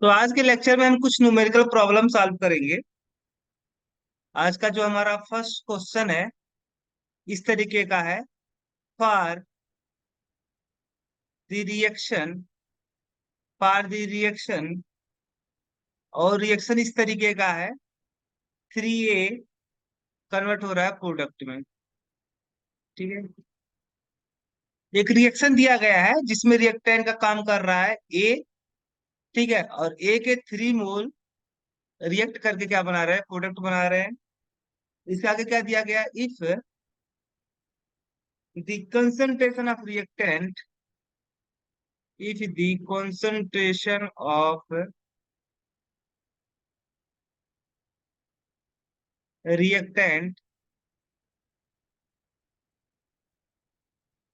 तो आज के लेक्चर में हम कुछ न्यूमेरिकल प्रॉब्लम सॉल्व करेंगे। आज का जो हमारा फर्स्ट क्वेश्चन है इस तरीके का है। For the reaction for the reaction और रिएक्शन इस तरीके का है। 3A कन्वर्ट हो रहा है प्रोडक्ट में। ठीक है। एक रिएक्शन दिया गया है जिसमें रिएक्टेंट का काम कर रहा है ए। ठीक है। और ए के 3 मोल रिएक्ट करके क्या बना रहे हैं, प्रोडक्ट बना रहे हैं। इसके आगे क्या दिया गया, if the concentration of reactant if the concentration of reactant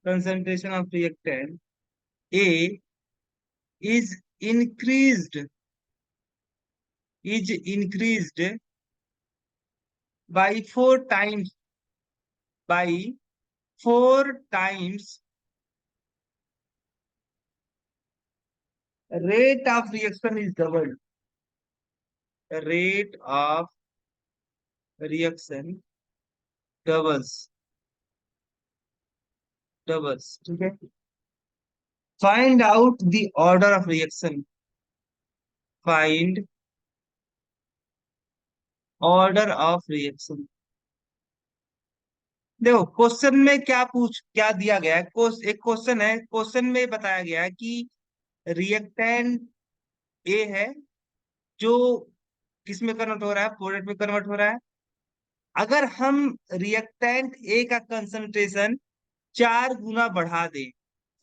concentration of reactant A is increased by 4 times by 4 times rate of reaction is doubled. Rate of reaction doubles. ठीक है। Find out the order of reaction. Find order of reaction. देखो question में क्या दिया गया है। एक question है, क्वेश्चन में बताया गया है कि रिएक्टेंट ए है जो किस में कन्वर्ट हो रहा है, प्रोडक्ट में कन्वर्ट हो रहा है। अगर हम रिएक्टेंट ए का कंसंट्रेशन 4 गुना बढ़ा दे,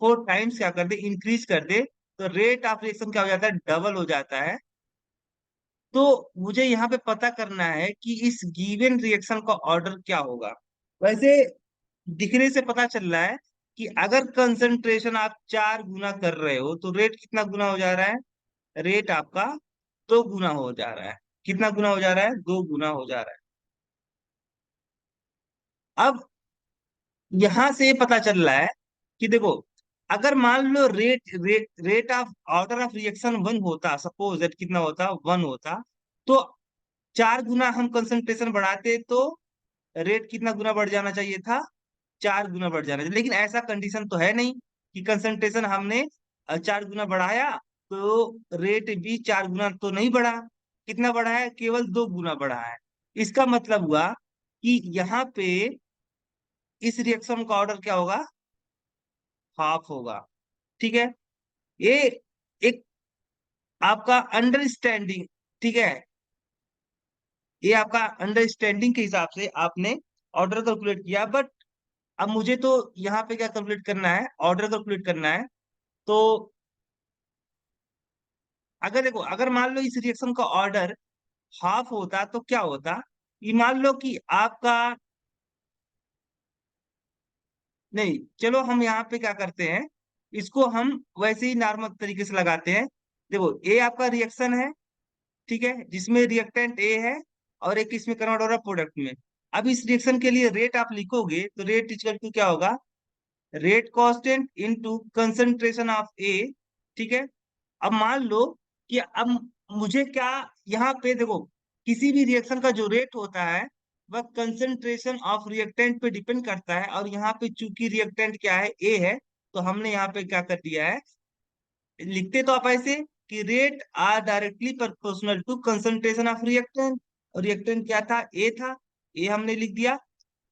4 टाइम्स क्या कर दे, इंक्रीज कर दे, तो रेट ऑफ रिएक्शन क्या हो जाता है, डबल हो जाता है। तो मुझे यहाँ पे पता करना है कि इस गिवन रिएक्शन का ऑर्डर क्या होगा। वैसे दिखने से पता चल रहा है कि अगर कंसंट्रेशन आप 4 गुना कर रहे हो तो रेट कितना गुना हो जा रहा है, रेट आपका 2 गुना हो जा रहा है। कितना गुना हो जा रहा है, 2 गुना हो जा रहा है। अब यहां से ये पता चल रहा है कि देखो, अगर मान लो rate of order of reaction 1 होता, सपोज दैट कितना होता, 1 होता, तो 4 गुना हम कंसंट्रेशन बढ़ाते तो रेट कितना गुना बढ़ जाना चाहिए था, 4 गुना बढ़ जाना चाहिए। लेकिन ऐसा कंडीशन तो है नहीं कि कंसंट्रेशन हमने 4 गुना बढ़ाया तो रेट भी 4 गुना तो नहीं बढ़ा। कितना बढ़ा है, केवल 2 गुना बढ़ा है। इसका मतलब हुआ कि यहाँ पे इस रिएक्शन का ऑर्डर क्या होगा, हाफ होगा। ठीक है। ये एक आपका अंडरस्टैंडिंग, ठीक है, ये आपका अंडरस्टैंडिंग के हिसाब से आपने ऑर्डर कैलकुलेट किया। बट अब मुझे तो यहाँ पे क्या कैलकुलेट करना है, ऑर्डर कैलकुलेट करना है। तो अगर देखो, अगर मान लो इस रिएक्शन का ऑर्डर हाफ होता तो क्या होता, ये मान लो कि आपका, नहीं चलो हम यहाँ पे क्या करते हैं, इसको हम वैसे ही नॉर्मल तरीके से लगाते हैं। देखो ए आपका रिएक्शन है, ठीक है, जिसमें रिएक्टेंट ए है और एक इसमें कन्वर्ट हो रहा है प्रोडक्ट में। अब इस रिएक्शन के लिए रेट आप लिखोगे तो रेट इक्वल टू क्या होगा, rate constant into concentration of A. ठीक है। अब मान लो कि अब मुझे क्या, यहाँ पे देखो, किसी भी रिएक्शन का जो रेट होता है वह कंसंट्रेशन ऑफ रिएक्टेंट पे डिपेंड करता है। और यहाँ पे चूंकि रिएक्टेंट क्या है, ए है, तो हमने यहाँ पे क्या कर दिया है, लिखते तो आप ऐसे कि rate are directly proportional to concentration of reactant. और रिएक्टेंट क्या था, ए था, ए हमने लिख दिया।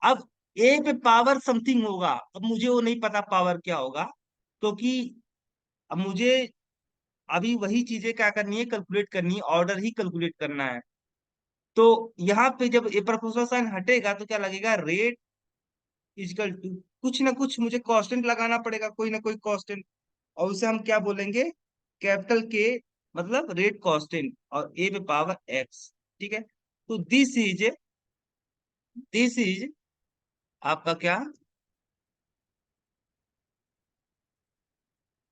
अब ए पे पावर समथिंग होगा, अब मुझे वो नहीं पता पावर क्या होगा, क्योंकि अब मुझे अभी वही चीजें क्या करनी है, कैलकुलेट करनी है, ऑर्डर ही कैलकुलेट करना है। तो यहाँ पे जब ए प्रोपोर्शनल साइन हटेगा तो क्या लगेगा, रेट इजकल टू कुछ ना कुछ मुझे कांस्टेंट लगाना पड़ेगा, कोई ना कोई कांस्टेंट। और उसे हम क्या बोलेंगे, कैपिटल के, मतलब रेट कांस्टेंट, और ए पे पावर एक्स। ठीक है। तो दिस इज आपका क्या,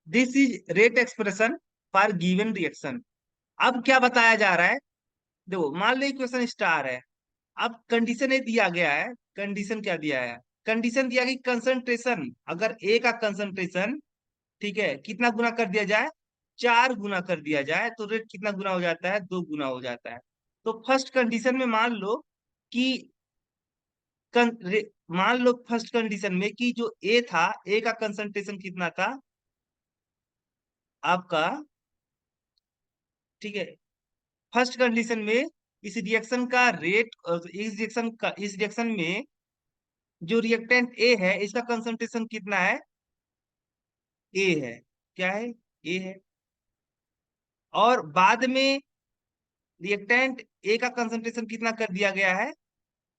this is rate expression for given reaction. अब क्या बताया जा रहा है, देखो मान लो इक्वेशन स्टार है। अब कंडीशन ये दिया गया है, कंडीशन क्या दिया है, कंडीशन दिया कि कंसंट्रेशन, अगर ए का कंसंट्रेशन, ठीक है, कितना गुना कर दिया जाए, 4 गुना कर दिया जाए तो रेट कितना गुना हो जाता है? 2 गुना हो जाता है। तो फर्स्ट कंडीशन में मान लो कि मान लो फर्स्ट कंडीशन में कि जो ए था, ए का कंसंट्रेशन कितना था आपका, ठीक है। फर्स्ट कंडीशन में इस रिएक्शन का रेट, इस रिएक्शन में जो रिएक्टेंट ए है इसका कंसंट्रेशन कितना है? ए है। क्या है? ए है। और बाद में रिएक्टेंट ए का कंसंट्रेशन कितना कर दिया गया है?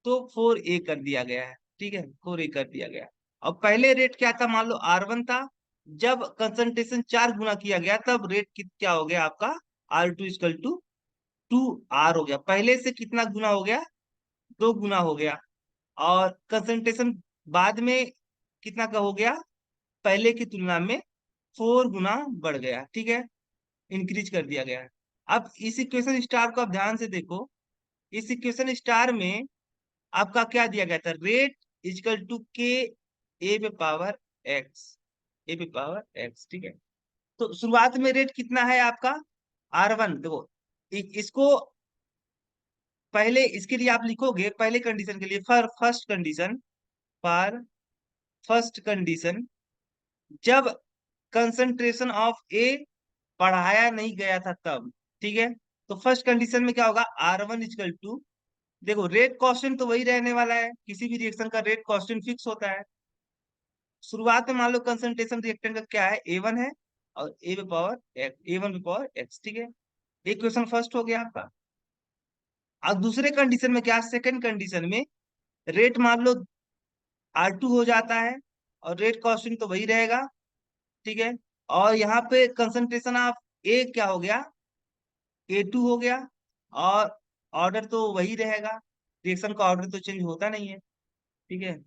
तो 4A कर दिया गया है, ठीक है, 4A कर दिया गया। अब पहले रेट क्या था? मान लो R1 था, जब कंसंट्रेशन 4 गुना किया गया तब रेट क्या हो गया आपका? R2 इक्वल टू 2R हो गया। पहले से कितना गुना हो गया? 2 गुना हो गया। और कंसंट्रेशन बाद में कितना का हो गया? पहले की तुलना में 4 गुना बढ़ गया, ठीक है, इंक्रीज कर दिया गया। अब इस इक्वेशन स्टार को आप ध्यान से देखो। इस इक्वेशन स्टार में आपका क्या दिया गया था? रेट इक्वल टू के ए पे पावर एक्स, ए पे पावर एक्स, ठीक है। तो शुरुआत में रेट कितना है आपका? R1। देखो इसको पहले, इसके लिए आप लिखोगे पहले कंडीशन के लिए, फॉर फर्स्ट कंडीशन जब कंसंट्रेशन ऑफ ए बढ़ाया नहीं गया था तब, ठीक है। तो फर्स्ट कंडीशन में क्या होगा? R1 इक्वल टू, देखो रेट कांस्टेंट तो वही रहने वाला है, किसी भी रिएक्शन का रेट कांस्टेंट फिक्स होता है। शुरुआत में मान लो कंसंट्रेशन रिएक्टेंट का क्या है? A1 है, और A1 पे पावर एक्स, ठीक है। इक्वेशन फर्स्ट हो गया आपका। अब दूसरे कंडीशन में क्या? सेकंड कंडीशन में रेट मान लो R2 हो जाता है, और रेट कांस्टेंट तो वही रहेगा, ठीक है। और यहाँ पे कंसंट्रेशन ऑफ ए क्या हो गया? A2 हो गया। और ऑर्डर तो वही रहेगा, रिएक्शन का ऑर्डर तो चेंज होता नहीं है, ठीक है।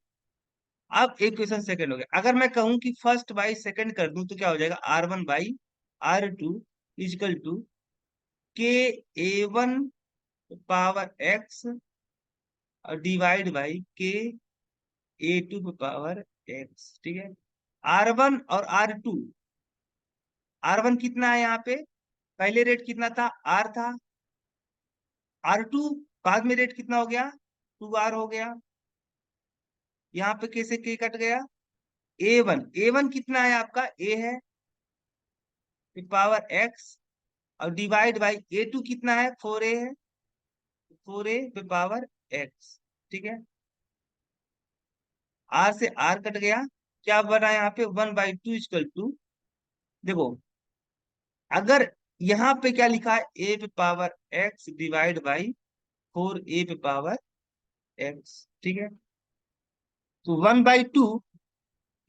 अब एक क्वेश्चन सेकंड हो गया। अगर मैं कहूं कि फर्स्ट बाई सेकंड कर दूं तो क्या हो जाएगा? R1/R2 इजकल टू के A1 power x divide by के A2 पावर एक्स, ठीक है। R1 और R1 कितना है यहाँ पे? पहले रेट कितना था? R था। R2 बाद में रेट कितना हो गया? 2R हो गया। यहाँ पे कैसे के कट गया? A1 कितना है आपका? A है, पावर एक्स, और डिवाइड बाई A2 कितना है? 4A है, 4A पे पावर एक्स, ठीक है। R से R कट गया, क्या बना यहाँ पे? 1/2 इक्वल टू, देखो अगर यहाँ पे क्या लिखा है? A पे power x divide by 4A पे पावर एक्स, ठीक है। तो 1/2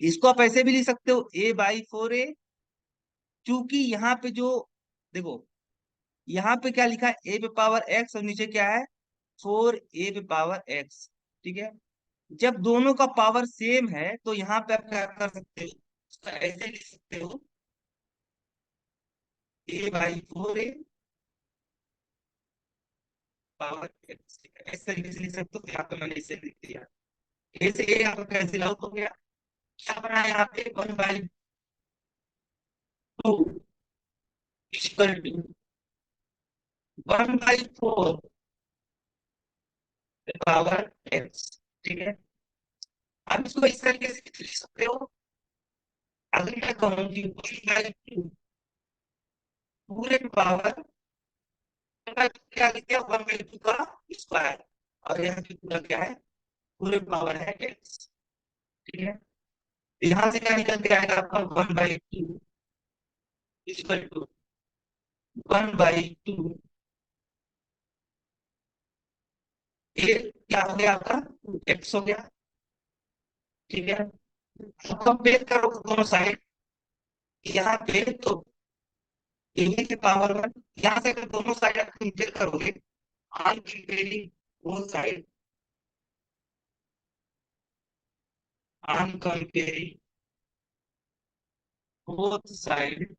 इसको आप ऐसे भी लिख सकते हो, A/4A। क्योंकि यहाँ पे जो, देखो यहाँ पे क्या लिखा है? A पे पावर एक्स, और नीचे क्या है? 4A पे पावर एक्स, ठीक है। जब दोनों का पावर सेम है तो यहाँ पे आप क्या कर सकते हो? उसका ऐसे लिख सकते हो, A/4A पावर एक्स, ऐसे तरीके से लिख सकते हो। यहाँ पे मैंने इसे लिख दिया, ए से ए यहाँ पे कैंसिल आउट हो गया। क्या बना यहाँ पे? 1/2 इक्वल टू 1/4 पावर एक्स, ठीक है। अब इसको इस तरीके से लिख सकते हो। अगर मैं कहूँ कि 1/2 पूरे पावर का क्या लिख दिया? 1/2 का स्क्वायर, और यहाँ पे पूरा क्या है? पूरे पावर है एक्स, ठीक है। यहाँ से क्या निकल के आएगा आपका? 1/2 इक्वल टू 1/2 ए क्या हो गया आपका? एक्स हो गया, ठीक है। अब कंपेयर करो दोनों साइड, यहाँ पे तो ए के पावर 1, यहाँ से अगर दोनों साइड आप कंपेयर करोगे, on comparing both side, on comparing both side,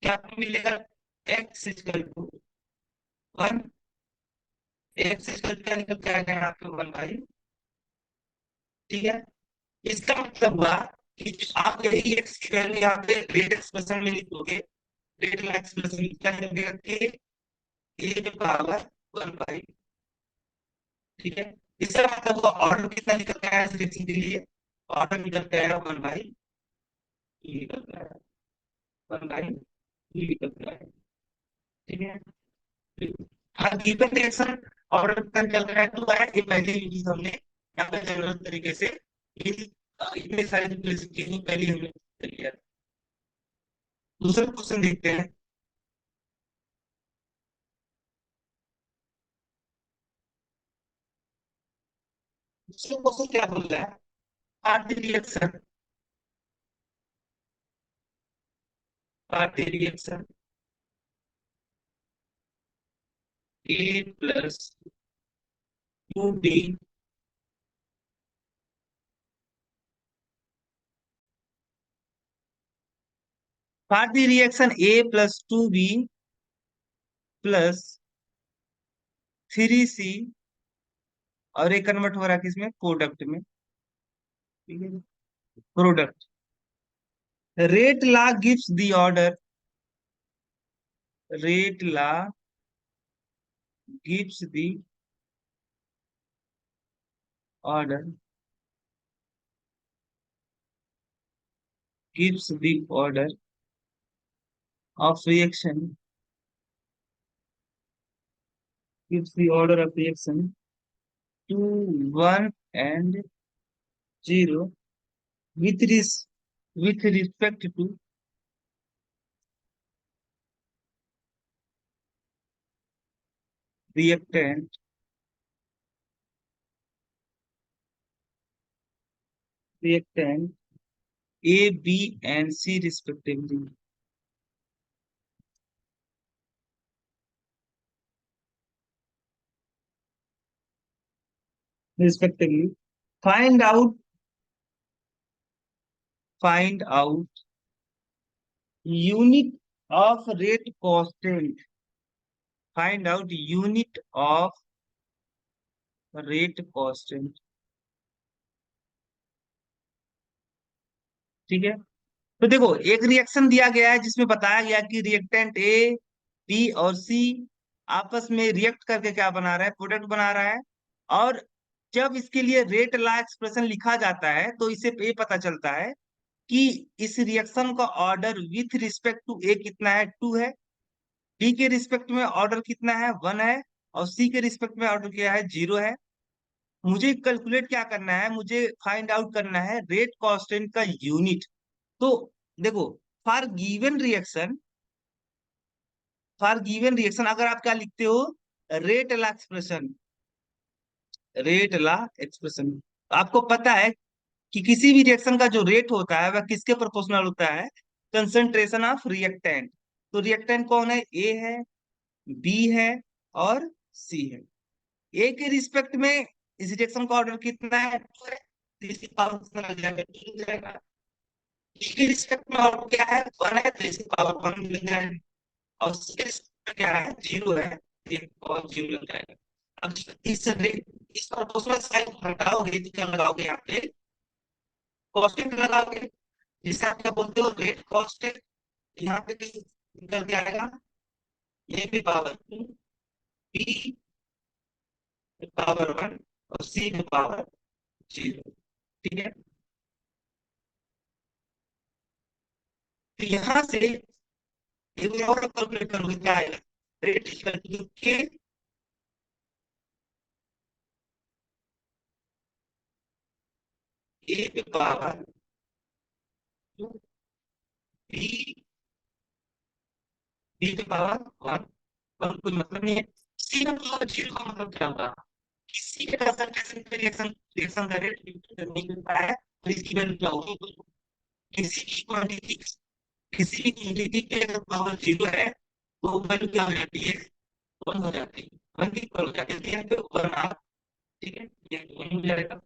क्या आपको मिलेगा? X equal to 1, x equal क्या निकल के आएगा यहाँ पे? 1/, ठीक है। इसका मतलब हुआ कि आप यही एक्स की वैल्यू यहाँ पे रेट एक्सप्रेशन में लिखोगे। रेट एक्सप्रेशन क्या लगेगा कि ए पे पावर 1 बाई, ठीक है। इसका मतलब वो ऑर्डर कितना निकल के आया सिलेक्शन के लिए, ऑर्डर निकल के आया 1/2 निकल के आया, 1/2 निकल के आया, ठीक है। हाँ, गिवन रिएक्शन ऑर्डर कितना निकल के आया 2 आया, ये पहले ही चीज हमने यहाँ पे जनरल तरीके से ये इतने सारे रिप्रेजेंटेशन पहले हमने कर लिया। दूसरा क्वेश्चन देखते हैं। दूसरा क्वेश्चन क्या बोल रहा है, पार्ट रिएक्शन, पार्ट रिएक्शन ए प्लस 2b पार्ट रिएक्शन ए प्लस 2b प्लस 3c, और ये कन्वर्ट हो रहा है किसमें, प्रोडक्ट में, ठीक है। Product, rate law gives the order, rate law gives the order, gives the order of reaction, gives the order of reaction to 1 and 0 with with respect to reactant, reactant A, B and C respectively, respectively. Find out, find out unit of rate constant, find out unit of rate constant, ठीक है। तो देखो, एक reaction दिया गया है जिसमें बताया गया कि रिएक्टेंट ए, बी और सी आपस में रिएक्ट करके क्या बना रहा है, प्रोडक्ट बना रहा है। और जब इसके लिए रेट लॉ एक्सप्रेशन लिखा जाता है तो इसे ये पता चलता है कि इस रिएक्शन का ऑर्डर विथ रिस्पेक्ट टू ए कितना है, 2 है। बी के रिस्पेक्ट में ऑर्डर कितना है, 1 है। और सी के रिस्पेक्ट में ऑर्डर क्या है, 0 है। मुझे कैलकुलेट क्या करना है, मुझे फाइंड आउट करना है रेट कांस्टेंट का यूनिट। तो देखो, for given reaction, for given reaction अगर आप क्या लिखते हो, rate law expression, rate law expression, आपको पता है कि किसी भी रिएक्शन का जो रेट होता है वह किसके प्रोपोर्शनल होता है, कंसंट्रेशन ऑफ रिएक्टेंट। तो रिएक्टेंट कौन है, ए है, बी है और सी है। ए के रिस्पेक्ट में इस रिएक्शन का ऑर्डर कितना है, 2 है, तो इसकी पावर कितना लग जाएगा, 2 लग जाएगा। बी के रिस्पेक्ट में ऑर्डर क्या है, 1 है, तो इसकी पावर 1 लग जाएगा। और सी के रिस्पेक्ट में क्या है, 0 है, तो इसकी पावर 0 लग जाएगा। अब इस प्रोपोर्शनल साइन हटाओगे तो क्या लगाओगे, यहाँ पे कॉस्टेंट लगाओगे, जिसे आप क्या बोलते हो, रेट कॉस्टेंट। यहाँ पे निकल के आएगा ए पे पावर 2, बी पे पावर 1 और सी पे पावर 0, ठीक है। तो यहाँ से एक और कैलकुलेट करोगे क्या आएगा, रेट इक्वल टू के ए पे पावर 2, बी बी पे पावर 1, और कोई मतलब नहीं है। सी में पावर 0 का मतलब क्या होगा, किसी के कंसंट्रेशन पे रिएक्शन रिएक्शन का रेट नहीं मिल पाया है, तो इसकी वैल्यू क्या होगी, किसी भी क्वांटिटी, किसी भी क्वांटिटी पे अगर पावर 0 है तो वैल्यू क्या हो जाती है, 1 हो जाती है, 1 की इक्वल हो जाती है, तो यहाँ पे 1 आप, ठीक है, ये 1 हो जाएगा।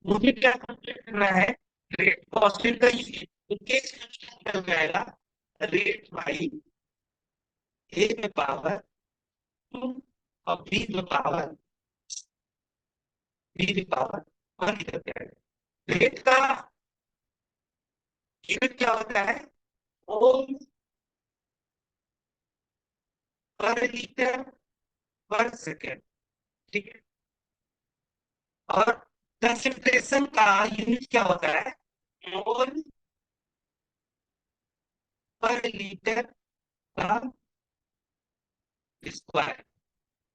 मुझे क्या कैलकुलेट करना है, रेट कांस्टेंट का यूनिट, तो केस निकल जाएगा रेट बाई ए में पावर 2 और बी में पावर 1 निकल जाएगा। रेट का यूनिट क्या होता है? मोल पर लीटर पर सेकेंड। ठीक है। और कंसंट्रेशन का यूनिट क्या होता है? मोल पर लीटर का स्क्वायर।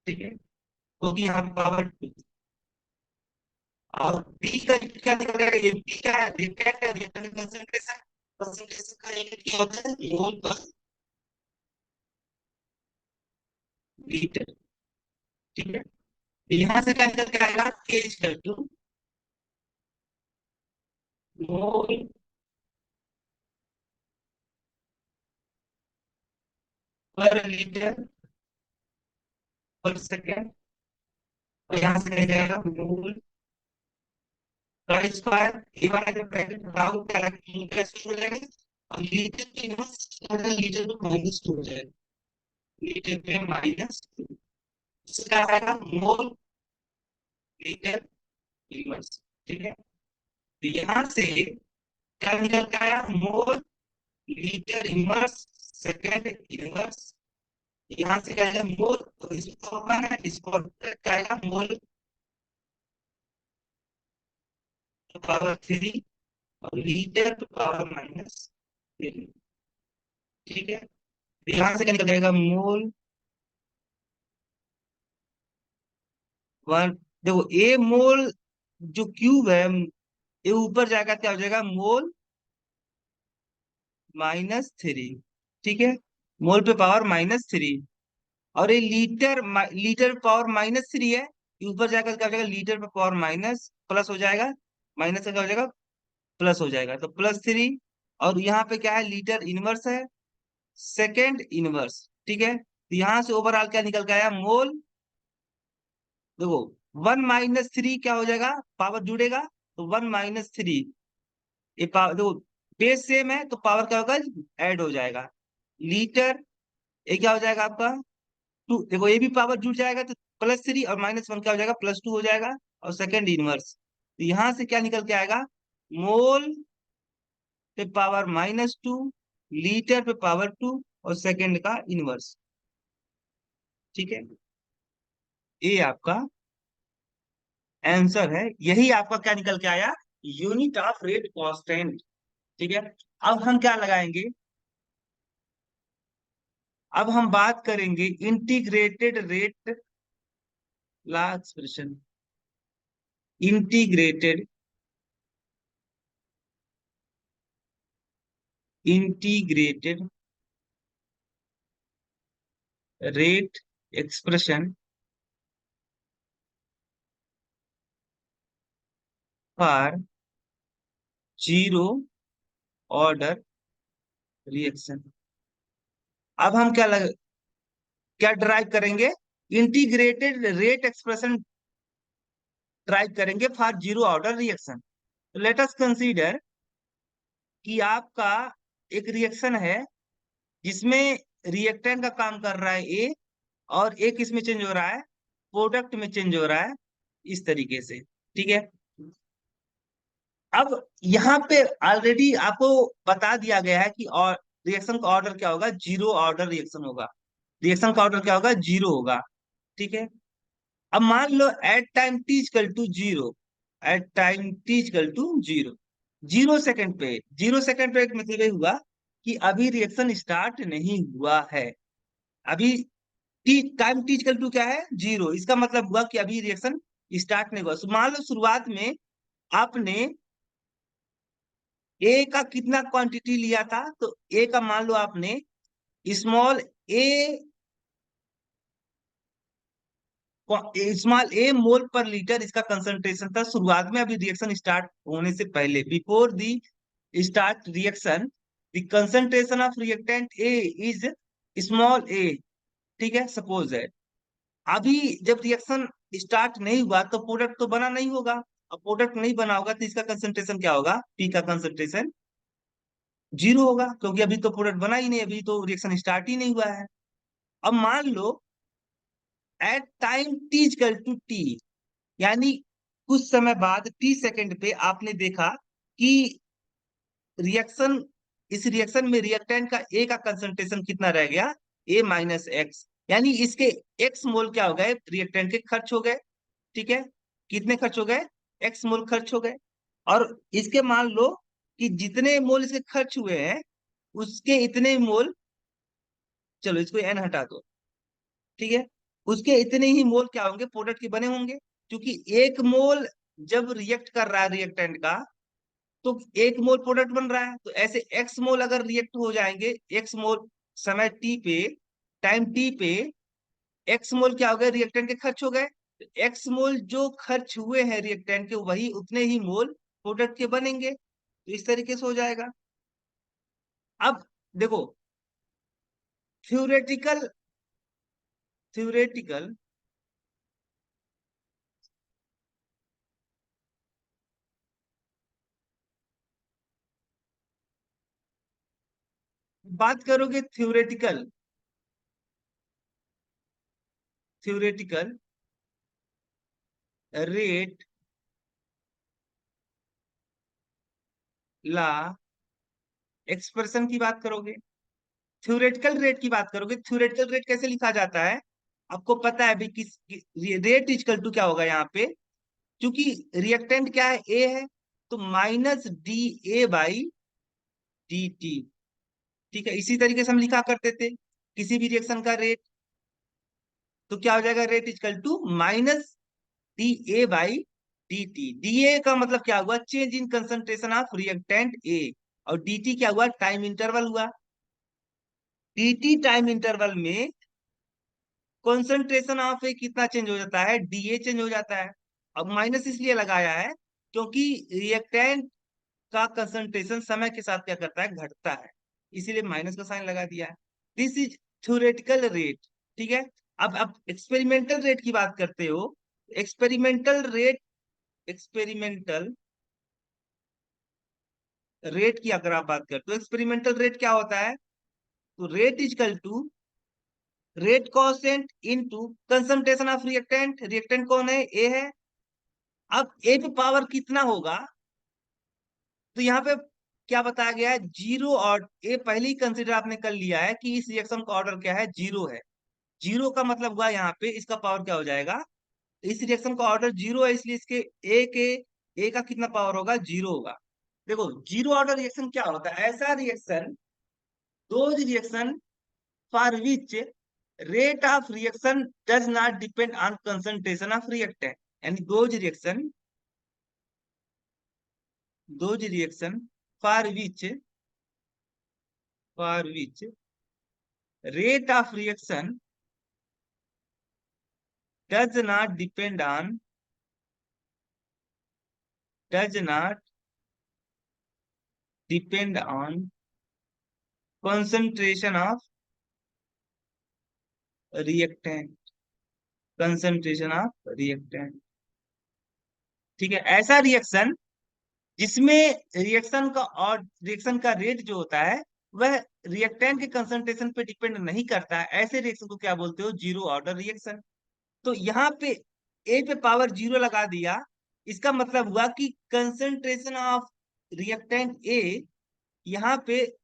ठीक है, क्योंकि यहाँ पावर टू। और बी का यूनिट क्या निकल जाएगा? ये बी का रिएक्टेंट है, रिएक्टेंट कंसंट्रेशन। कंसंट्रेशन का यूनिट क्या होता है? मोल पर लीटर। ठीक है, यहाँ से क्या निकल के आएगा? के इक्वल टू मोल पर लीटर पर सेकेंड। और यहाँ से क्या जाएगा? मोल का स्क्वायर। ये वाला जो ब्रैकेट राउंड का कैसे हो जाएगा? और लीटर के इनवर्स लीटर पे माइनस टू हो जाएगा। लीटर पे माइनस टू। इससे क्या आएगा? Mole litre inverse. ठीक है, तो यहाँ से क्या निकल के आया? Mole litre inverse second inverse. यहाँ से क्या आएगा? मोल, तो इसको है इसको क्या आएगा? मोल पावर थ्री और लीटर पावर माइनस थ्री। ठीक है, यहाँ से क्या निकल जाएगा? Mole one. देखो ए मोल जो क्यूब है, ये ऊपर जाएगा क्या हो जाएगा? मोल -3। ठीक है, मोल पे पावर -3। और ये लीटर पावर -3 है, ये ऊपर जाकर क्या हो जाएगा? लीटर पे पावर माइनस प्लस हो जाएगा। माइनस से क्या हो जाएगा? प्लस हो जाएगा, तो +3। और यहाँ पे क्या है? लीटर इनवर्स है, सेकेंड इनवर्स। ठीक है, तो यहाँ से ओवरऑल क्या निकल के आया? मोल। देखो 1 - 3 क्या हो जाएगा? पावर जुड़ेगा, तो 1 - 3। ये पावर देखो, बेस सेम है तो पावर क्या होगा? ऐड हो जाएगा। लीटर, ये क्या हो जाएगा आपका? टू। देखो ये भी पावर जुड़ जाएगा, तो +3 और -1 क्या हो जाएगा? +2 हो जाएगा। और सेकेंड इनवर्स, तो यहां से क्या निकल के आएगा? मोल पे पावर -2, लीटर पे पावर 2, और सेकेंड का इनवर्स। ठीक है, ये आपका आंसर है। यही आपका क्या निकल के आया? Unit of rate constant. ठीक है, अब हम क्या लगाएंगे? अब हम बात करेंगे integrated rate law expression. Integrated integrated rate expression for zero order reaction. अब हम क्या ड्राइव करेंगे? इंटीग्रेटेड रेट एक्सप्रेशन ड्राइव करेंगे फॉर जीरो ऑर्डर रिएक्शन। तो लेट अस कंसीडर कि आपका एक रिएक्शन है जिसमें रिएक्टेंट का काम कर रहा है ए, और एक इसमें चेंज हो रहा है, प्रोडक्ट में चेंज हो रहा है, इस तरीके से। ठीक है, अब यहाँ पे ऑलरेडी आपको बता दिया गया है कि और रिएक्शन का ऑर्डर क्या होगा? जीरो ऑर्डर रिएक्शन होगा। रिएक्शन का ऑर्डर क्या होगा? जीरो होगा। ठीक है, अब मान लो at time T equal to zero. At time T equal to zero, 0 second पे। 0 सेकंड पे मतलब ये हुआ कि अभी रिएक्शन स्टार्ट नहीं हुआ है। अभी t time T equal to क्या है? जीरो। इसका मतलब हुआ कि अभी रिएक्शन स्टार्ट नहीं हुआ। मान लो शुरुआत में आपने ए का कितना क्वांटिटी लिया था, तो ए का मान लो आपने स्मॉल ए, स्मॉल ए मोल पर लीटर इसका कंसंट्रेशन था शुरुआत में, अभी रिएक्शन स्टार्ट होने से पहले, before the start reaction the concentration of reactant A is small A. ठीक है, सपोज है अभी जब रिएक्शन स्टार्ट नहीं हुआ तो प्रोडक्ट तो बना नहीं होगा। अब प्रोडक्ट नहीं बना होगा तो इसका कंसंट्रेशन क्या होगा? पी का कंसंट्रेशन जीरो होगा, क्योंकि अभी तो प्रोडक्ट बना ही नहीं, अभी तो रिएक्शन स्टार्ट ही नहीं हुआ है। अब मान लो at time T equal to T, यानी कुछ समय बाद टी सेकंड पे आपने देखा कि रिएक्शन, इस रिएक्शन में रिएक्टेंट का ए का कंसंट्रेशन कितना रह गया, ए माइनस एक्स, यानी इसके एक्स मोल क्या हो गए, रिएक्टेंट के खर्च हो गए। ठीक है, कितने खर्च हो गए, एक्स मोल खर्च हो गए। और इसके मान लो कि जितने मोल इसके खर्च हुए हैं उसके इतने मोल, चलो इसको एन हटा दो, ठीक है, उसके इतने ही मोल क्या होंगे, प्रोडक्ट के बने होंगे। क्योंकि एक मोल जब रिएक्ट कर रहा है रिएक्टेंट का, तो एक मोल प्रोडक्ट बन रहा है, तो ऐसे एक्स मोल अगर रिएक्ट हो जाएंगे, एक्स मोल समय टी पे, टाइम टी पे, एक्स मोल क्या हो गए, रिएक्टेंट के खर्च हो गए। एक्स मोल जो खर्च हुए हैं रिएक्टेंट के, वही उतने ही मोल प्रोडक्ट के बनेंगे, तो इस तरीके से हो जाएगा। अब देखो, थ्योरेटिकल थ्योरेटिकल बात करोगे, थ्योरेटिकल रेट ला एक्सप्रेशन की बात करोगे, थ्योरेटिकल रेट की बात करोगे, थ्योरेटिकल रेट कैसे लिखा जाता है, आपको पता है भी, रेट इजकल टू क्या होगा यहाँ पे, क्योंकि रिएक्टेंट क्या है, ए है, तो minus d a by d T. ठीक है, इसी तरीके से हम लिखा करते थे किसी भी रिएक्शन का रेट, तो क्या हो जाएगा, rate equal to minus d a by d t. D a का मतलब क्या हुआ, change in concentration of reactant a, और डी टी क्या हुआ, टाइम इंटरवल हुआ। डी टी टाइम इंटरवल में कॉन्सेंट्रेशन ऑफ ए कितना चेंज हो जाता है, डीए चेंज हो जाता है। अब माइनस इसलिए लगाया है क्योंकि रिएक्टेंट का कंसंट्रेशन समय के साथ क्या करता है, घटता है, इसीलिए माइनस का साइन लगा दिया है। This is theoretical rate. ठीक है, अब एक्सपेरिमेंटल रेट की बात करते हो, एक्सपेरिमेंटल रेट, एक्सपेरिमेंटल रेट की अगर आप बात करते हो, एक्सपेरिमेंटल रेट क्या होता है, तो rate equal to rate constant into concentration of reactant. Reactant कौन है, ए है। अब ए पे पावर कितना होगा, तो यहाँ पे क्या बताया गया है, जीरो, और ए पहले ही कंसिडर आपने कर लिया है कि इस रिएक्शन का ऑर्डर क्या है, जीरो है। जीरो का मतलब हुआ यहाँ पे इसका पावर क्या हो जाएगा, इस रिएक्शन का ऑर्डर जीरो है, इसलिए इसके ए का कितना पावर होगा, जीरो होगा। देखो, जीरो ऑर्डर रिएक्शन क्या होता है, ऐसा रिएक्शन, दो reaction for which rate of reaction does not depend on concentration of reactant, यानी दो reaction for which rate of reaction does not depend on does not depend on concentration of reactant, concentration of reactant। ठीक है, ऐसा reaction जिसमें reaction का rate जो होता है वह रिएक्टेंट के कंसंट्रेशन पे डिपेंड नहीं करता है, ऐसे रिएक्शन को क्या बोलते हो, जीरो ऑर्डर रिएक्शन। तो यहाँ पे ए पे पावर जीरो लगा दिया, इसका मतलब हुआ कि कंसंट्रेशन ऑफ रिएक्टेंट ए, यहाँ पे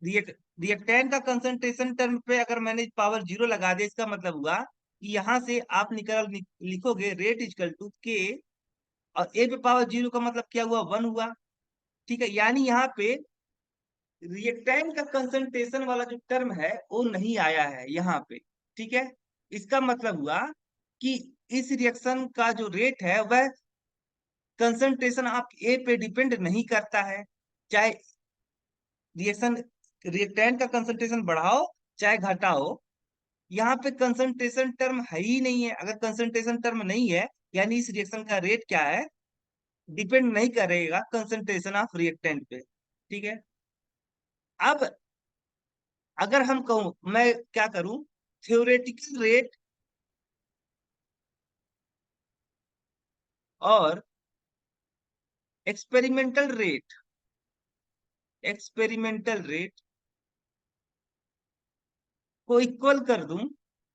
रिएक्टेंट का कंसंट्रेशन टर्म पे अगर मैंने पावर जीरो लगा दिया, इसका मतलब हुआ कि यहाँ से आप लिखोगे रेट इजकल टू के, और ए पे पावर जीरो का मतलब क्या हुआ, वन हुआ। ठीक है, यानी यहाँ पे रिएक्टेंट का कंसंट्रेशन वाला जो टर्म है वो नहीं आया है यहाँ पे। ठीक है, इसका मतलब हुआ कि इस रिएक्शन का जो रेट है वह कंसंट्रेशन ऑफ ए पे डिपेंड नहीं करता है, चाहे रिएक्शन रिएक्टेंट का कंसंट्रेशन बढ़ाओ चाहे घटाओ, यहाँ पे कंसंट्रेशन टर्म है ही नहीं है। अगर कंसंट्रेशन टर्म नहीं है, यानी इस रिएक्शन का रेट क्या है, डिपेंड नहीं करेगा कंसंट्रेशन ऑफ रिएक्टेंट पे। ठीक है, अब अगर हम कहूं, मैं क्या करूं, थ्योरेटिकल रेट और एक्सपेरिमेंटल रेट, एक्सपेरिमेंटल रेट को इक्वल कर दूं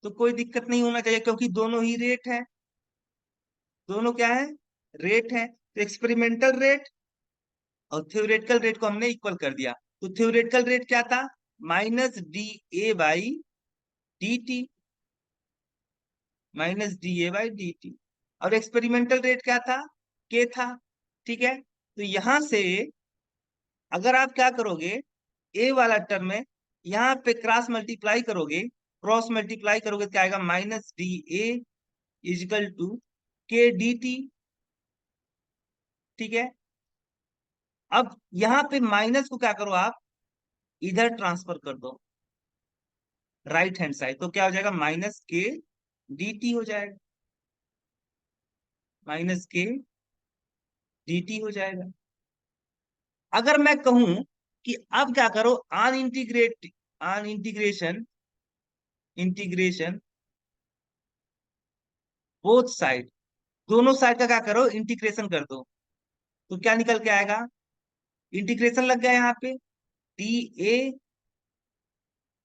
तो कोई दिक्कत नहीं होना चाहिए, क्योंकि दोनों ही रेट है, दोनों क्या है, रेट है। तो एक्सपेरिमेंटल रेट और थ्योरेटिकल रेट को हमने इक्वल कर दिया। तो थ्योरेटिकल रेट क्या था? Minus d a by d T, minus d a by d T. और एक्सपेरिमेंटल रेट क्या था? के था। ठीक है, तो यहां से अगर आप क्या करोगे, ए वाला टर्म में यहाँ पे क्रॉस मल्टीप्लाई करोगे क्या आएगा? Minus d a equal to के डी टी। ठीक है, अब यहाँ पे माइनस को क्या करो आप, इधर ट्रांसफर कर दो राइट हैंड साइड, तो क्या हो जाएगा? माइनस के डी टी हो जाएगा, माइनस के डी टी हो जाएगा। अगर मैं कहूं कि अब क्या करो, ऑन इंटीग्रेशन बोथ साइड, दोनों साइड का क्या करो, इंटीग्रेशन कर दो, तो क्या निकल के आएगा? इंटीग्रेशन लग गया यहाँ पे, डी ए,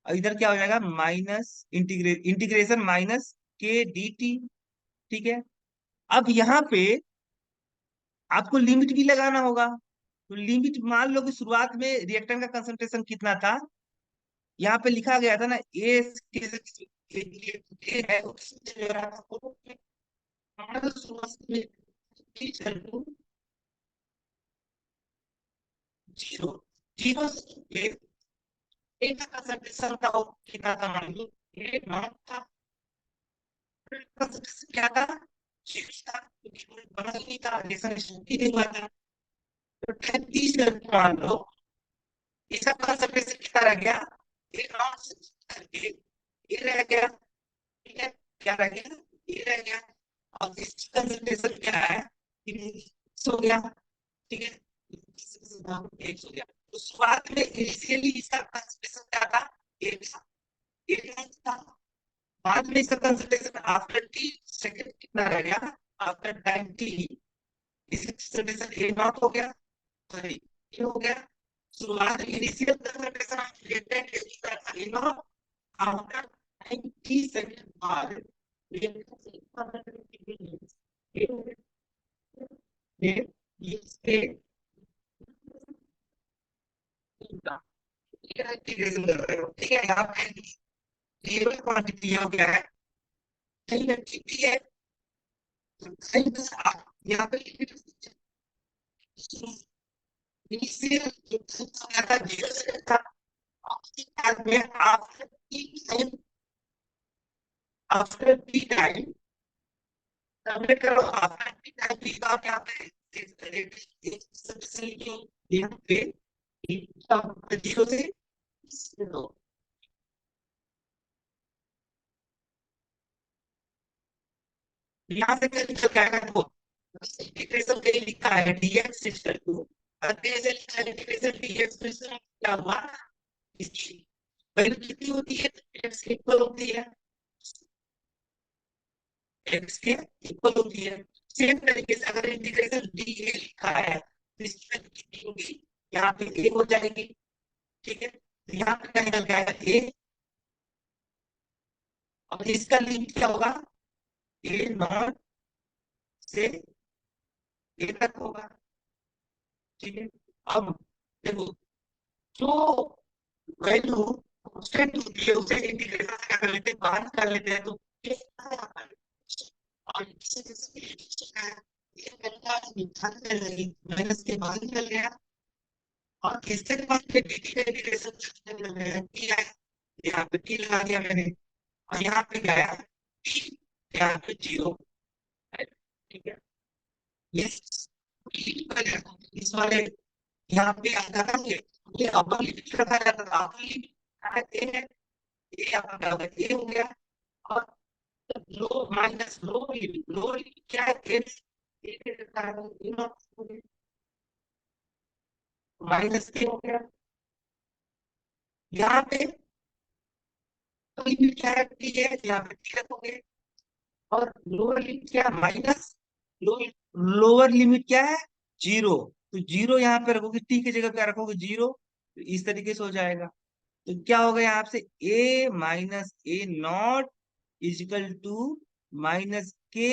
और इधर क्या हो जाएगा? माइनस इंटीग्रेशन माइनस के डी टी। ठीक है, अब यहाँ पे आपको लिमिट भी लगाना होगा। तो लिमिट मान लो कि शुरुआत में रिएक्टेंट का कंसंट्रेशन कितना था, यहाँ पे लिखा गया था ना, ए है उससे जो रहा था, वो हमारा शुरुआत में जीरो, जीरो से ए का कंसंट्रेशन था, वो कितना था? मान लो ए नॉट था, कंसंट्रेशन क्या था? सिक्स था, क्योंकि कोई बना ही नहीं था, रिएक्शन स्टार्ट ही नहीं हुआ था। तो 30 मान लो, इसका कंसंट्रेशन कितना रह गया? ए नॉट करके ये रह गया। ठीक है, क्या रह गया? ये रह गया। और इसका कंसंट्रेशन क्या है? 1 हो गया। ठीक है, 1 हो गया। तो शुरुआत में इनिशियली इसका कंसंट्रेशन क्या था? एक था, एक नहीं था। बाद में इसका कंसंट्रेशन आफ्टर टी सेकंड कितना रह गया? आफ्टर टाइम टी इसका कंसंट्रेशन ए नॉट हो गया, सॉरी ये हो गया। शुरुआत में इनिशियल कंसंट्रेशन ऑफ रिएक्टेंट कितना था? A not. आफ्टर 90 सेकंड बाद ठीक है, यहाँ पे टेबल क्वांटिटी हो गया है, सही है, ठीक है। सही, बस आप यहाँ पे इनिशियल जो था 0 सेकंड था, बाद में आफ्टर टी टाइम सबमिट करो, आफ्टर टी टाइम की बात यहाँ पे यहाँ पे 0 से यहाँ से क्या निकल के आएगा? देखो, इंटीग्रेशन कहीं लिखा है डीएक्स सिस्टम को, अगर ऐसे लिखा है इंटीग्रेशन डीएक्स सिस्टम, क्या हुआ? इसकी वैल्यू कितनी होती है? एक्स के इक्वल होती है, एक्स के इक्वल होती है। सेम तरीके से अगर इंटीग्रेशन डी ए लिखा है तो इसकी वैल्यू कितनी होगी? यहाँ पे ए हो जाएगी। ठीक है, तो यहाँ पे क्या निकल के आएगा? ए, और इसका लिमिट क्या होगा? ए नॉट से ए तक होगा। ठीक है, अब देखो, जो वैल्यू कांस्टेंट होती है उसे इंटीग्रेशन से क्या कर लेते हैं? बाहर कर लेते हैं, तो और माइनस के बाहर निकल गया, और इससे बाद में dt का इंटीग्रेशन किया है, यहाँ पे t लगा दिया मैंने, और यहाँ पे गया t, यहाँ पे 0 है। ठीक है, ये इस वाले यहाँ पे आता था, ये अपर लिमिट रखा जाता था, अपर लिमिट ए है, ये आपका ए हो गया। और लो माइनस लो लिमिट क्या है? माइनस के हो गया। यहाँ पे तो लिमिट क्या है? टी है, यहाँ पे टी रखोगे। और लोअर लिमिट क्या? माइनस, लोअर लिमिट क्या है? 0, तो 0 यहाँ पे रखोगे, टी की जगह क्या रखोगे? 0, तो इस तरीके से हो जाएगा। तो क्या होगा यहाँ से? A minus A naught equal to minus K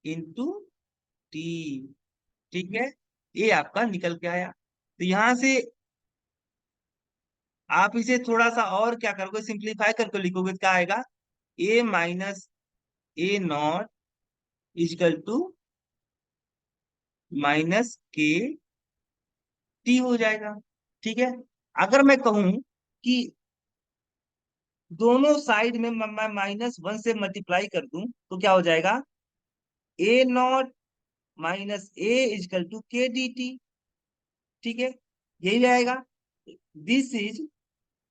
into T. ठीक है, ये आपका निकल के आया। तो यहां से आप इसे थोड़ा सा और क्या करोगे, सिंप्लीफाई करके लिखोगे, क्या आएगा, A minus A naught equal to minus K T हो जाएगा। ठीक है। अगर मैं कहूं कि दोनों साइड में मैं -1 से मल्टीप्लाई कर दूं तो क्या हो जाएगा, A naught minus A equal to के डी टी। ठीक है, यही आएगा। This is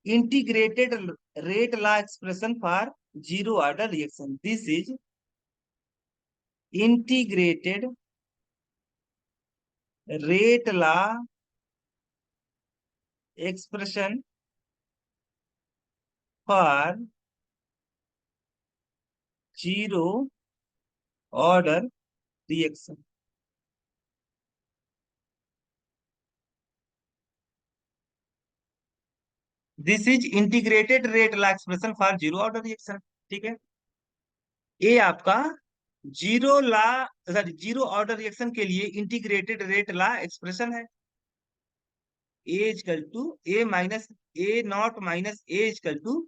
integrated rate law expression for zero order reaction. This is integrated rate law expression for zero order reaction. This is integrated rate law expression for zero order reaction. ठीक है, ये आपका zero law sorry zero order reaction के लिए integrated rate law expression है, A equal to A minus A naught minus A equal to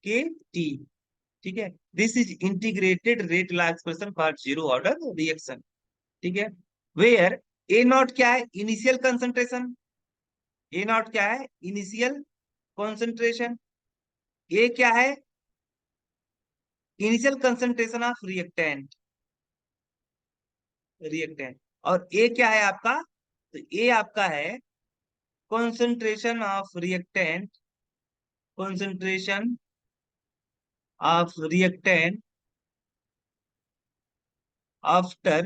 के t. ठीक है, this is integrated rate law expression for zero order reaction. ठीक है, where A not क्या है, इनिशियल कंसंट्रेशन। ए नॉट क्या है, इनिशियल कॉन्सेंट्रेशन। ए क्या है, initial concentration of reactant. Reactant और ए क्या है आपका, तो ए आपका है concentration of reactant, concentration of reactant after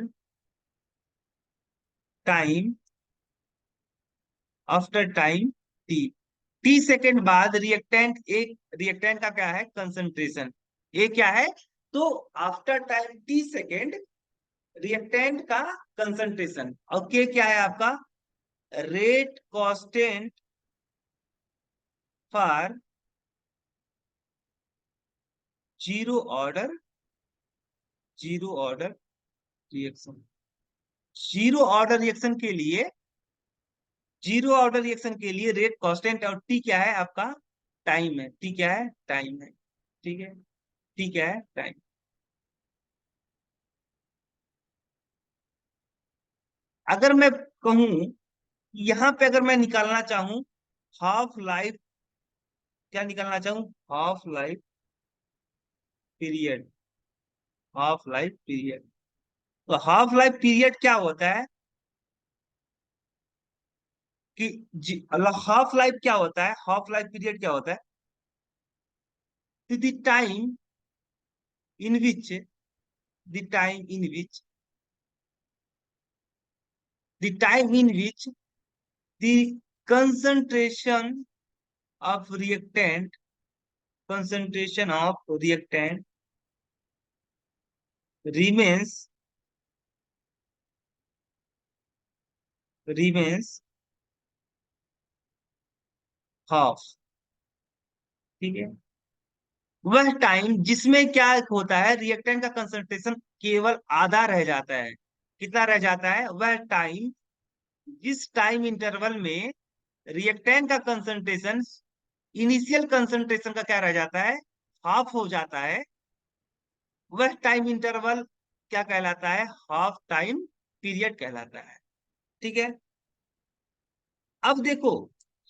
time, after time t। T second बाद रिएक्टेंट, एक रिएक्टेंट का क्या है, कंसंट्रेशन। ये क्या है, तो after time T second reactant का कंसंट्रेशन। और के क्या है आपका, rate constant for zero order, zero order reaction. Zero order reaction के लिए, जीरो ऑर्डर रिएक्शन के लिए रेट कांस्टेंट, और टी क्या है आपका, टाइम है। टी क्या है, टाइम है। ठीक है, टी क्या है, टाइम। अगर मैं कहूं यहां पे, अगर मैं निकालना चाहूं हाफ लाइफ, क्या निकालना चाहूं, half life period, half life period. तो हाफ लाइफ पीरियड क्या होता है कि हाफ लाइफ क्या होता है, हाफ लाइफ पीरियड क्या होता है, the time in which, the time in which, the time in which the concentration of reactant, concentration of reactant remains, remains half। ठीक है, वह टाइम जिसमें क्या होता है, रिएक्टेंट का कंसंट्रेशन केवल आधा रह जाता है। कितना रह जाता है, वह टाइम जिस टाइम इंटरवल में रिएक्टेंट का कंसंट्रेशन इनिशियल कंसंट्रेशन का क्या रह जाता है, हाफ हो जाता है, वह टाइम इंटरवल क्या कहलाता है, हाफ टाइम पीरियड कहलाता है। ठीक है, अब देखो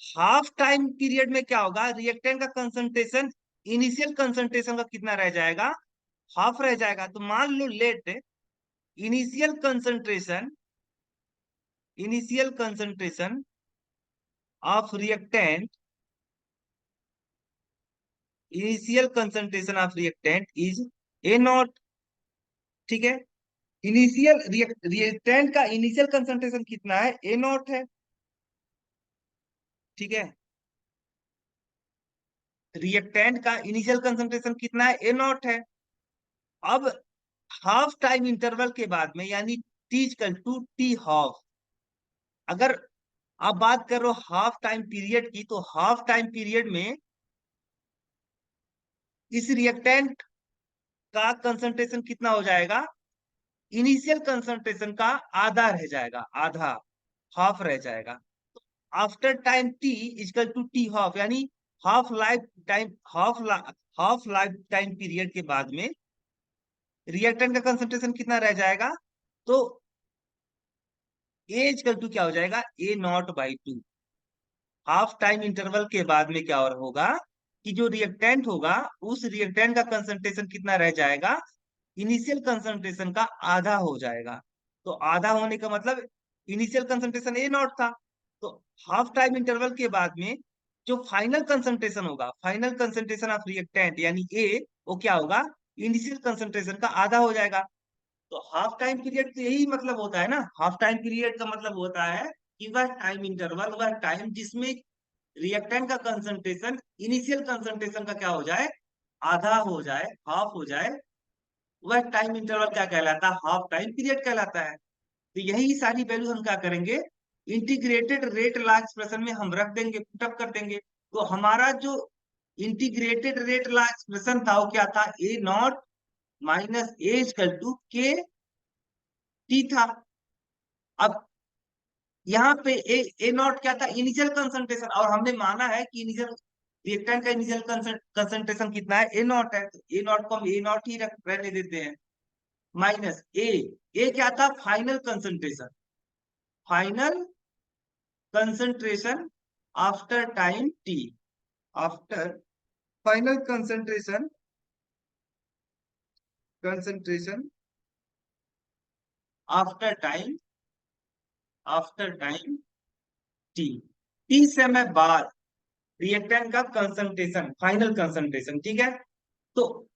हाफ टाइम पीरियड में क्या होगा, रिएक्टेंट का कंसंट्रेशन इनिशियल कंसंट्रेशन का कितना रह जाएगा, हाफ रह जाएगा। तो मान लो let initial concentration, initial concentration of reactant, initial concentration of reactant is A naught. ठीक है, इनिशियल रिएक्टेंट का इनिशियल कंसंट्रेशन कितना है, ए नॉट है। ठीक है, रिएक्टेंट का इनिशियल कंसंट्रेशन कितना है, ए नॉट है। अब हाफ टाइम इंटरवल के बाद में, यानी t equal to T half, अगर आप बात कर रहे हो हाफ टाइम पीरियड की, तो हाफ टाइम पीरियड में इस रिएक्टेंट का कंसंट्रेशन कितना हो जाएगा, इनिशियल कंसंट्रेशन का आधा रह जाएगा, आधा, हाफ रह जाएगा। After time T equal to T half, यानी half life time, half life time period के बाद में रिएक्टेंट का कंसंट्रेशन कितना रह जाएगा? तो ए इजकल टू क्या हो जाएगा? A not by two. Half time interval के बाद में क्या और होगा कि जो रिएक्टेंट होगा उस रिएक्टेंट का कंसंट्रेशन कितना रह जाएगा? इनिशियल कंसंट्रेशन का आधा हो जाएगा। तो आधा होने का मतलब इनिशियल कंसंट्रेशन ए नॉट था, तो हाफ टाइम इंटरवल के बाद में जो फाइनल कंसंट्रेशन होगा, फाइनल कंसंट्रेशन ऑफ रिएक्टेंट यानी ए, वो क्या होगा? इनिशियल कंसंट्रेशन का आधा हो जाएगा। तो हाफ टाइम पीरियड तो यही मतलब होता है ना, हाफ टाइम पीरियड का मतलब होता है कि वह टाइम इंटरवल, वह टाइम जिसमें रिएक्टेंट का कंसंट्रेशन इनिशियल कंसंट्रेशन का क्या हो जाए? आधा हो जाए, हाफ हो जाए, वह टाइम इंटरवल क्या कहलाता है? हाफ टाइम पीरियड कहलाता है। तो यही सारी वैल्यू हम क्या करेंगे? इंटीग्रेटेड रेट लॉ एक्सप्रेशन में हम रख देंगे, पुटअप कर देंगे। तो हमारा जो इंटीग्रेटेड रेट लॉ एक्सप्रेशन था वो क्या था? A naught minus A equal to के टी था। अब यहाँ पे ए नॉट क्या था? इनिशियल कंसंट्रेशन, और हमने माना है कि इनिशियल रिएक्टेंट का इनिशियल कंसंट्रेशन कितना है? ए नॉट है, तो ए नॉट को हम ए नॉट ही रहने देते हैं, माइनस ए क्या था? Final concentration, final concentration after time T, after final concentration after time, after time T, T समय बाद रिएक्टेंट का कंसंट्रेशन, फाइनल कंसंट्रेशन, ठीक है। तो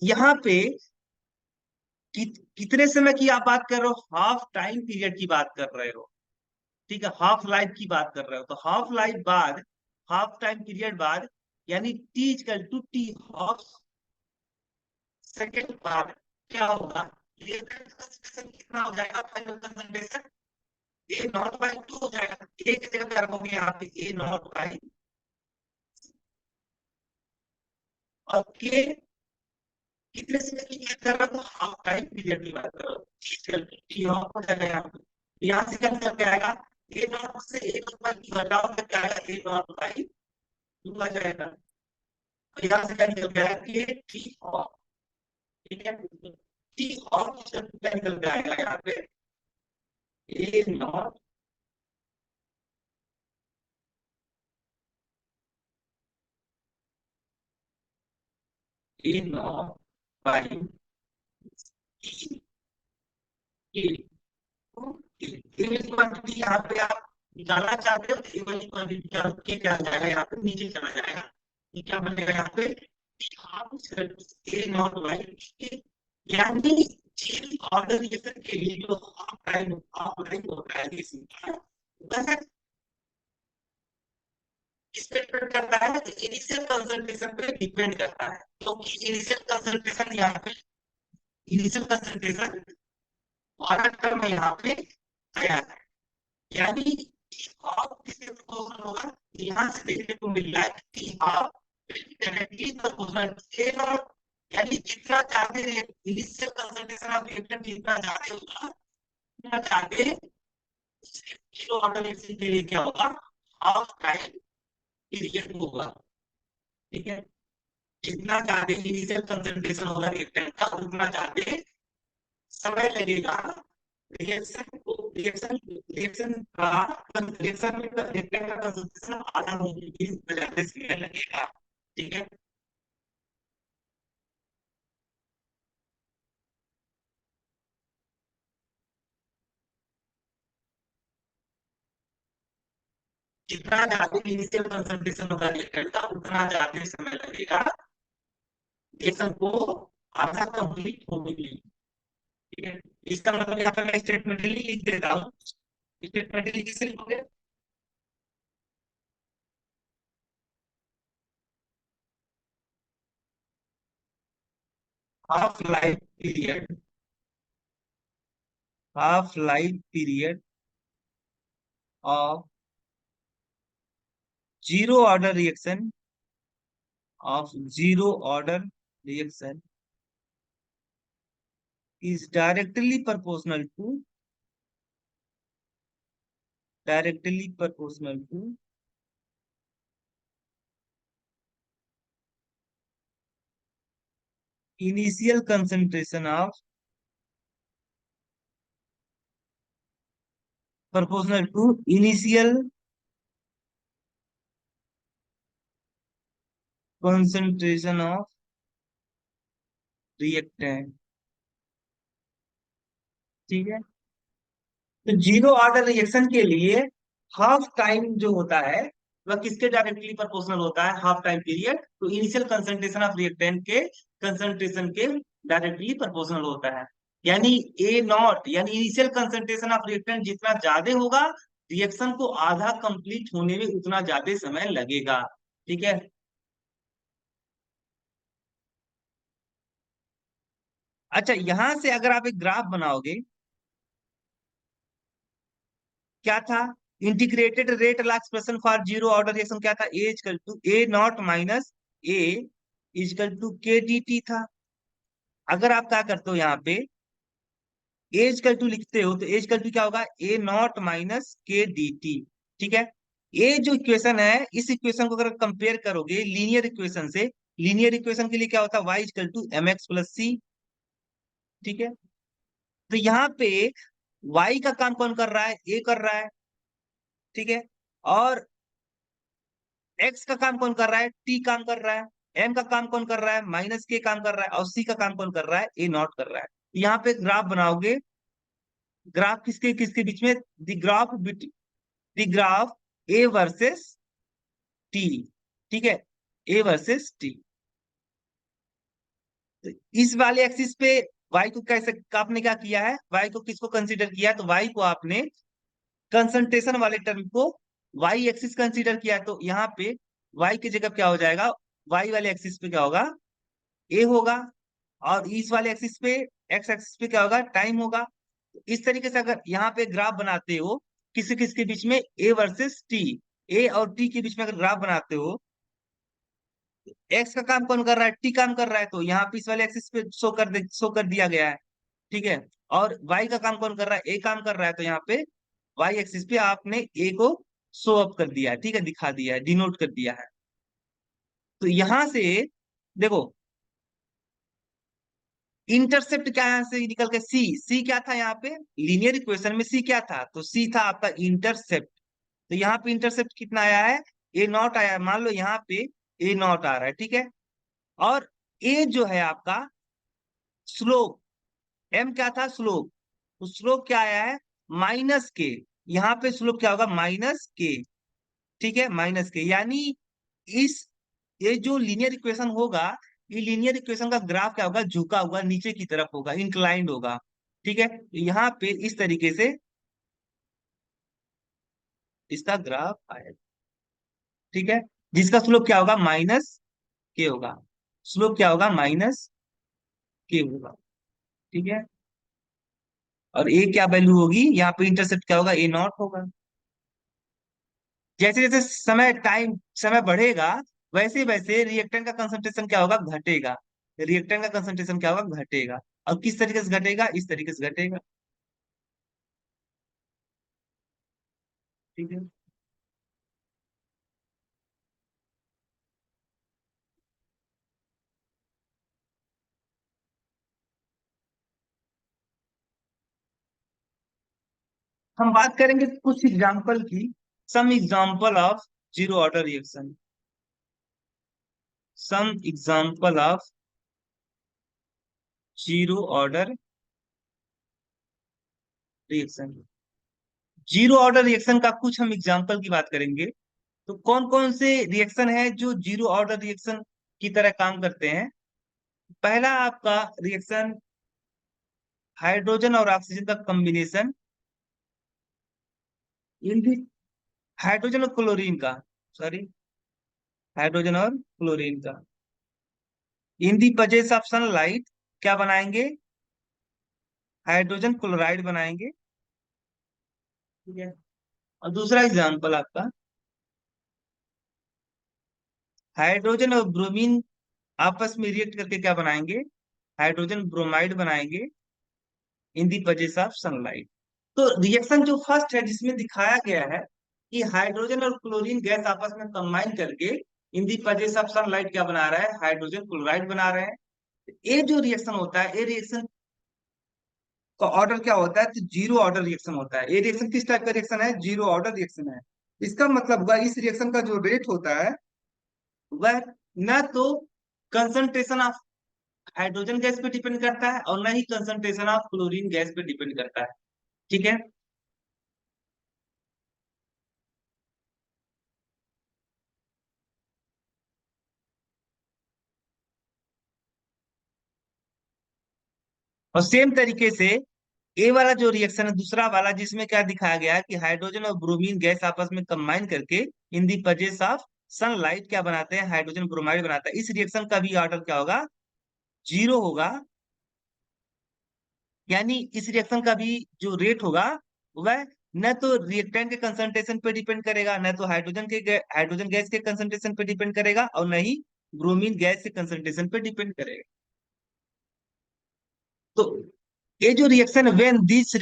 यहाँ पे कितने समय की आप बात कर रहे हो? हाफ टाइम पीरियड की बात कर रहे हो, ठीक है, हाफ लाइफ की बात कर रहे हो। तो हाफ लाइफ बाद, हाफ टाइम पीरियड बाद, यानी t equal to T half second बाद क्या होगा? रिएक्टेंट कंसंट्रेशन कितना हो जाएगा? Final concentration a not by two हो जाएगा। एक जगह पे रखोगे यहाँ पे ए नॉट बाई, और के कितने समय की बात कर रहा था? हाफ टाइम पीरियड की बात कर रहा हूँ। टी हाफ हो जाएगा यहाँ पे, यहाँ से क्या निकल के आएगा? ए नॉट से ए नॉट बाई टू घटाओ तो क्या आएगा? ए नॉट बाई टू आ जाएगा। तो यहाँ से क्या निकल के आएगा? ये टी हाफ, ठीक है, टी हाफ क्या निकल के आएगा यहाँ पे? ए नॉट ए नॉट बाई ए वाली क्वांटिटी यहाँ पे आप निकालना चाहते हो, ए वाली क्वांटिटी क्या क्या आ जाएगा? यहाँ पे नीचे चला जाएगा। ये क्या बनेगा यहाँ पे? हाफ ए नॉट बाई, यानी चेन ऑर्डर रिएक्शन के लिए जो हाफ टाइम होता है वह किस पे डिपेंड करता है? इनिशियल कंसंट्रेशन पे डिपेंड करता है, क्योंकि इनिशियल कंसंट्रेशन यहाँ पे, इनिशियल कंसंट्रेशन वाला टर्म यहाँ पे आया है, यानी हाफ किसके प्रोपोर्शनल होगा? यहाँ से देखने को मिल रहा है कि half directly proportional A not, यानी जितना ज्यादा इनिशियल कंसंट्रेशन ऑफ रिएक्टेंट जितना ज्यादा होगा, उतना ज्यादा किलो ऑर्डर रिएक्शन के लिए क्या होगा? हाफ टाइम पीरियड होगा, ठीक है। जितना ज्यादा इनिशियल कंसंट्रेशन होगा रिएक्टेंट का, उतना ज्यादा समय लगेगा रिएक्शन को, रिएक्शन का रिएक्शन में रिएक्टेंट का कंसंट्रेशन आधा होने की वजह से समय लगेगा, ठीक है। जितना ज्यादा इनिशियल कंसंट्रेशन होगा रिएक्टेंट का, उतना ज्यादा समय लगेगा रिएक्शन को आधा कंप्लीट होने के लिए, ठीक है। इसका मतलब यहाँ पे मैं स्टेटमेंट लिख देता हूँ, स्टेटमेंट किससे लिखोगे? Half life period, half life period of zero order reaction, of zero order reaction is directly proportional to directly proportional to initial concentration of proportional to initial concentration of reactant. ठीक है, तो zero order reaction के लिए half time जो होता है वह किसके डायरेक्टली प्रोपोर्शनल होता है? हाफ टाइम पीरियड तो इनिशियल कंसंट्रेशन ऑफ रिएक्टेंट के कंसंट्रेशन के डायरेक्टली प्रोपोर्शनल होता है। यानी ए नॉट यानी इनिशियल कंसंट्रेशन ऑफ रिएक्टेंट जितना ज्यादा होगा, रिएक्शन को आधा कंप्लीट होने में उतना ज्यादा समय लगेगा। ठीक है। अच्छा, यहां से अगर आप एक ग्राफ बनाओगे, क्या था? Integrated rate law expression for zero order reaction क्या था? A equal to A naught minus A equal to के डी टी था। अगर आप क्या करते हो यहाँ पे ए इक्वल टू लिखते हो, तो ए इक्वल टू क्या होगा? ए नॉट माइनस के डी टी। ठीक है। ये जो इक्वेशन है, इस इक्वेशन को अगर कंपेयर करोगे लीनियर इक्वेशन से, लीनियर इक्वेशन के लिए क्या होता है? Y equal to M X plus C. ठीक है। तो यहाँ पे वाई का काम कौन कर रहा है? ए कर रहा है। ठीक है। और एक्स का काम कौन कर रहा है? टी काम कर रहा है। एम का काम कौन कर रहा है? माइनस के काम कर रहा है। और सी का काम कौन कर रहा है? ए नॉट कर रहा है। यहाँ पे ग्राफ बनाओगे, ग्राफ किसके किसके बीच में? The graph A versus T. ठीक है, ए वर्सेस टी। तो इस वाले एक्सिस पे वाई को कैसे आपने क्या किया है? वाई को किसको कंसीडर किया है? तो वाई को आपने कंसंट्रेशन वाले टर्म को वाई एक्सिस कंसीडर किया है। तो यहाँ पे वाई की जगह क्या हो जाएगा? वाई वाले एक्सिस पे क्या होगा? ए होगा। और इस वाले एक्सिस पे, एक्स एक्सिस पे क्या होगा? टाइम होगा। तो इस तरीके से अगर यहाँ पे ग्राफ बनाते हो, किसी किसके बीच में? A versus T. ए और टी के बीच में अगर ग्राफ बनाते हो, एक्स का काम कौन कर रहा है? टी काम कर रहा है, तो यहाँ पे इस वाले एक्सिस पे शो कर दिया गया है। ठीक है। और वाई का काम कौन कर रहा है? ए काम कर रहा है, तो यहाँ पे वाई एक्सिस पे आपने ए को शो अप कर दिया है। ठीक है, दिखा दिया है, डिनोट कर दिया है। तो यहां से देखो, इंटरसेप्ट क्या है? यहाँ से निकल के सी, सी क्या था यहाँ पे? लीनियर इक्वेशन में सी क्या था? तो सी था आपका इंटरसेप्ट। तो यहाँ पे इंटरसेप्ट कितना आया है? ए नॉट आया है। मान लो यहाँ पे ए नॉट आ रहा है। ठीक है। और ए जो है आपका स्लोप, एम क्या था? स्लोप। तो स्लोप क्या आया है? माइनस के। यहाँ पे स्लोप क्या होगा? माइनस के। ठीक है, माइनस के। यानी इस ये जो लीनियर इक्वेशन होगा, ये लीनियर इक्वेशन का ग्राफ क्या होगा? झुका हुआ नीचे की तरफ होगा, इंक्लाइंड होगा। ठीक है, तो यहाँ पे इस तरीके से इसका ग्राफ आएगा। ठीक है, जिसका स्लोप क्या होगा? माइनस के होगा। स्लोप क्या होगा? माइनस के होगा। ठीक है। और ए क्या वैल्यू होगी? यहाँ पे इंटरसेप्ट क्या होगा? ए नॉट होगा। जैसे जैसे समय बढ़ेगा, वैसे वैसे रिएक्टेंट का कंसंट्रेशन क्या होगा? घटेगा। रिएक्टेंट का कंसंट्रेशन क्या होगा? घटेगा। और किस तरीके से घटेगा? इस तरीके से घटेगा। ठीक है। हम बात करेंगे कुछ एग्जांपल की। Some example of zero order reaction. Some example of zero order reaction. Zero order reaction का कुछ हम एग्जांपल की बात करेंगे। तो कौन कौन से रिएक्शन है जो जीरो ऑर्डर रिएक्शन की तरह काम करते हैं? पहला आपका रिएक्शन हाइड्रोजन और ऑक्सीजन का कॉम्बिनेशन इन दी हाइड्रोजन और क्लोरीन का, सॉरी, हाइड्रोजन और क्लोरीन का इन दी प्रेजेंस ऑफ सनलाइट क्या बनाएंगे? हाइड्रोजन क्लोराइड बनाएंगे। ठीक है। और दूसरा एग्जांपल आपका हाइड्रोजन और ब्रोमीन आपस में रिएक्ट करके क्या बनाएंगे? हाइड्रोजन ब्रोमाइड बनाएंगे इन दी प्रेजेंस ऑफ सनलाइट। तो रिएक्शन जो फर्स्ट है जिसमें दिखाया गया है कि हाइड्रोजन और क्लोरीन गैस आपस में कंबाइन करके इन दी प्रेजेंस ऑफ सनलाइट क्या बना रहा है, हाइड्रोजन क्लोराइड बना रहे हैं। ये जो रिएक्शन होता है, ये रिएक्शन का ऑर्डर क्या होता है, तो जीरो ऑर्डर रिएक्शन होता है। ये रिएक्शन किस टाइप का रिएक्शन है, जीरो ऑर्डर रिएक्शन है। इसका मतलब हुआ इस रिएक्शन का जो रेट होता है वह न तो कंसंट्रेशन ऑफ हाइड्रोजन गैस पे डिपेंड करता है और न ही कंसंट्रेशन ऑफ क्लोरीन गैस पे डिपेंड करता है। ठीक है। और सेम तरीके से ए वाला जो रिएक्शन है दूसरा वाला, जिसमें क्या दिखाया गया है कि हाइड्रोजन और ब्रोमीन गैस आपस में कंबाइन करके इन दी प्रेजेंस ऑफ सनलाइट क्या बनाते हैं, हाइड्रोजन ब्रोमाइड बनाता है। इस रिएक्शन का भी ऑर्डर क्या होगा, जीरो होगा। यानी इस रिएक्शन का भी जो रेट होगा वह न तो रिएक्टेंट के कंसंट्रेशन पे डिपेंड करेगा, न तो हाइड्रोजन गैस के कंसंट्रेशन पे डिपेंड करेगा, और न ही ब्रोमीन गैस के कंसंट्रेशन पे डिपेंड करेगा। तो ये जो रिएक्शन, व्हेन दीज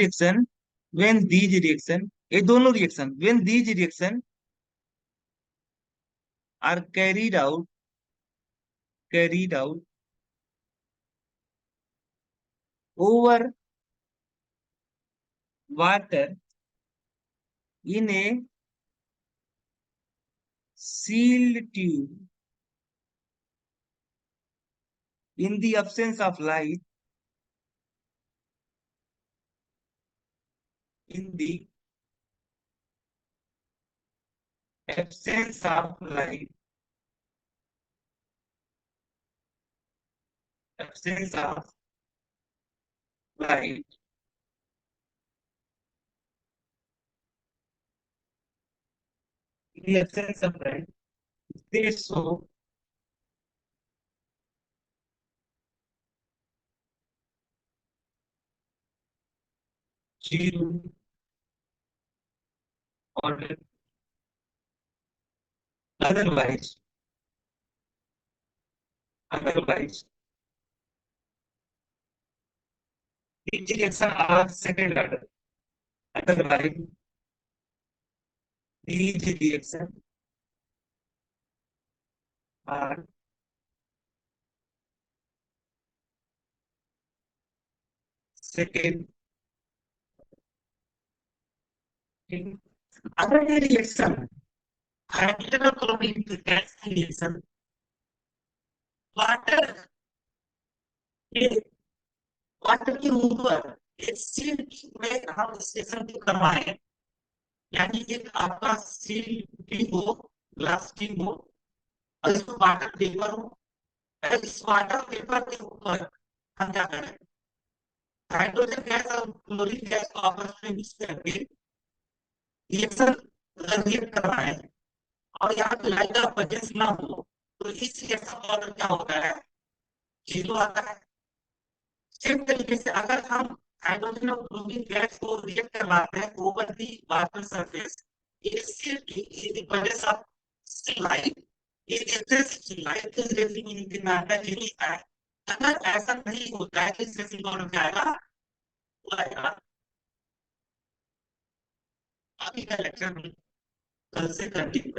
रिएक्शन, ये दोनों reaction, when these reaction are carried out over water in a sealed tube in the absence of light, in the absence of light, absence of light, in the absence of light, they show zero order. Otherwise, otherwise, each reaction are second order. Otherwise, each reaction are second. Other reaction, hydrogen or chlorine gas reaction, water, water के ऊपर एक seal में हम station को करवाएं। यानी एक आपका सील ट्यूब हो, ग्लास ट्यूब हो, और इसमें वाटर पेपर हो। और इस वाटर पेपर के ऊपर हम क्या करें, हाइड्रोजन गैस और क्लोरीन गैस को आपस में मिक्स करके रिएक्शन रिएक्ट करवाएं। और यहाँ पे लाइट का प्रेजेंस ना हो तो इस रिएक्शन का ऑर्डर क्या होता है, जीरो आता है। सेम तरीके से अगर हम हाइड्रोजन और ब्रोमीन गैस को रिएक्ट करवाते हैं ओवर दी वाटर सरफेस, एक प्रेजेंस ऑफ लाइट, एक एक्सेस लाइट के रेजिंग इन मैटर नहीं है। अगर ऐसा नहीं होता है तो इस रेजिंग का ऑर्डर क्या आएगा, वो आएगा। अभी का लेक्चर कल से कंटिन्यू